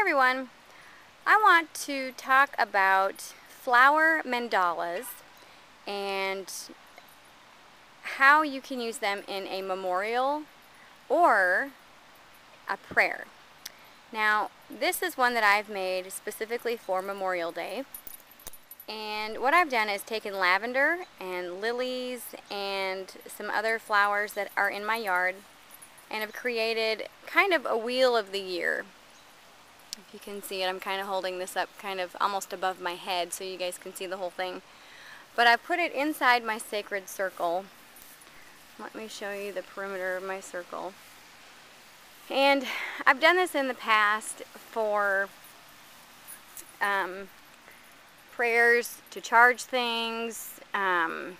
everyone. I want to talk about flower mandalas and how you can use them in a memorial or a prayer. Now, this is one that I've made specifically for Memorial Day. And what I've done is taken lavender and lilies and some other flowers that are in my yard and have created kind of a wheel of the year. If you can see it, I'm kind of holding this up kind of almost above my head so you guys can see the whole thing. But I put it inside my sacred circle. Let me show you the perimeter of my circle. And I've done this in the past for prayers to charge things, and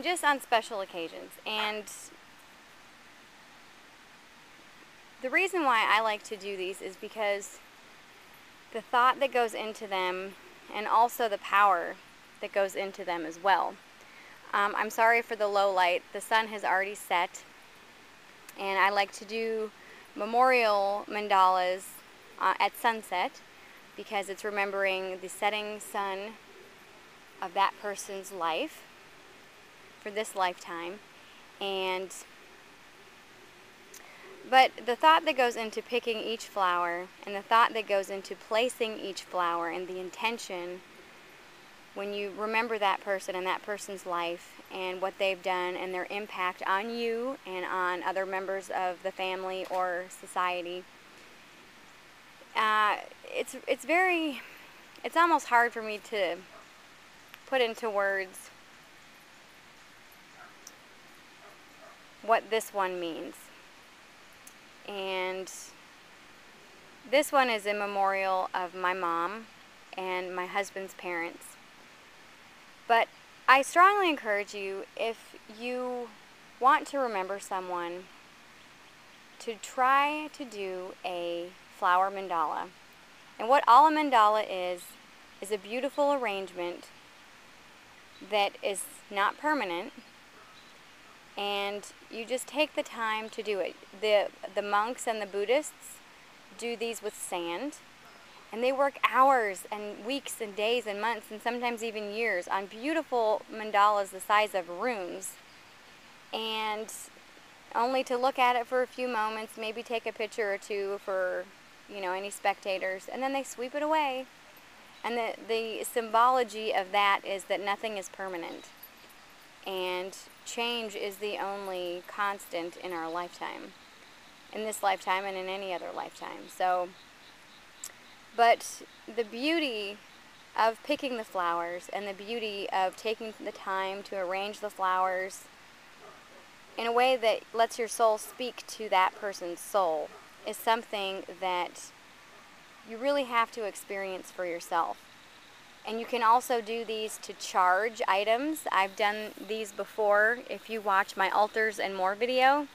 just on special occasions. And the reason why I like to do these is because the thought that goes into them and also the power that goes into them as well. I'm sorry for the low light. The sun has already set, and I like to do memorial mandalas at sunset because it's remembering the setting sun of that person's life for this lifetime. But the thought that goes into picking each flower and the thought that goes into placing each flower and the intention when you remember that person and that person's life and what they've done and their impact on you and on other members of the family or society, it's almost hard for me to put into words what this one means. And this one is a memorial of my mom and my husband's parents. But I strongly encourage you, if you want to remember someone, to try to do a flower mandala. And what all a mandala is a beautiful arrangement that is not permanent, and you just take the time to do it. The monks and the Buddhists do these with sand, and they work hours and weeks and days and months and sometimes even years on beautiful mandalas the size of runes, and only to look at it for a few moments, maybe take a picture or two for any spectators, and then they sweep it away. And the symbology of that is that nothing is permanent, and change is the only constant in our lifetime, in this lifetime and in any other lifetime. But the beauty of picking the flowers and the beauty of taking the time to arrange the flowers in a way that lets your soul speak to that person's soul is something that you really have to experience for yourself. And you can also do these to charge items. I've done these before. If you watch my altars and more video,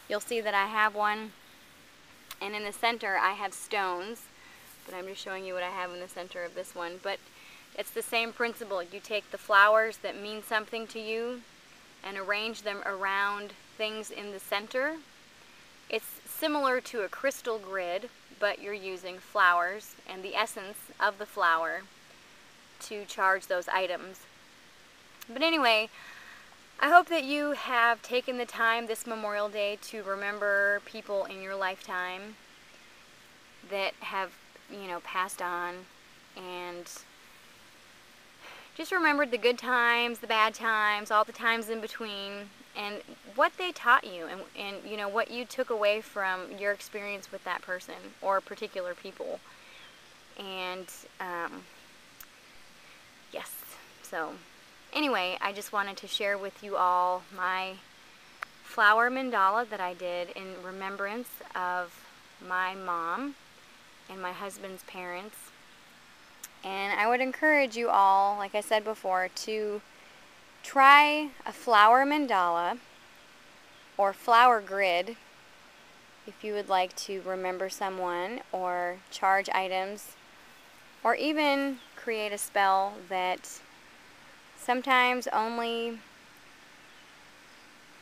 you'll see that I have one. And in the center I have stones, but I'm just showing you what I have in the center of this one. But it's the same principle. You take the flowers that mean something to you and arrange them around things in the center. It's similar to a crystal grid, but you're using flowers and the essence of the flower to charge those items. But anyway, I hope that you have taken the time this Memorial Day to remember people in your lifetime that have, passed on, and just remembered the good times, the bad times, all the times in between, and what they taught you, and what you took away from your experience with that person or particular people. And yes, so anyway, I just wanted to share with you all my flower mandala that I did in remembrance of my mom and my husband's parents. And I would encourage you all, like I said before, to try a flower mandala or flower grid if you would like to remember someone or charge items, or even create a spell that sometimes only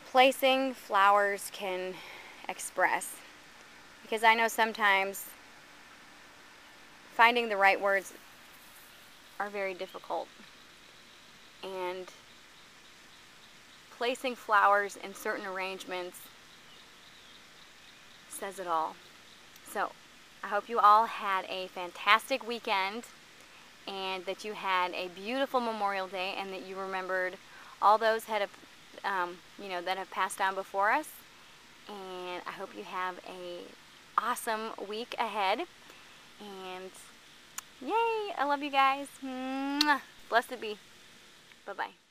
placing flowers can express. Because I know sometimes finding the right words are very difficult. And placing flowers in certain arrangements says it all. So I hope you all had a fantastic weekend, and that you had a beautiful Memorial Day, and that you remembered all those that have passed on before us. And I hope you have a awesome week ahead. And yay! I love you guys. Mwah. Blessed be. Bye-bye.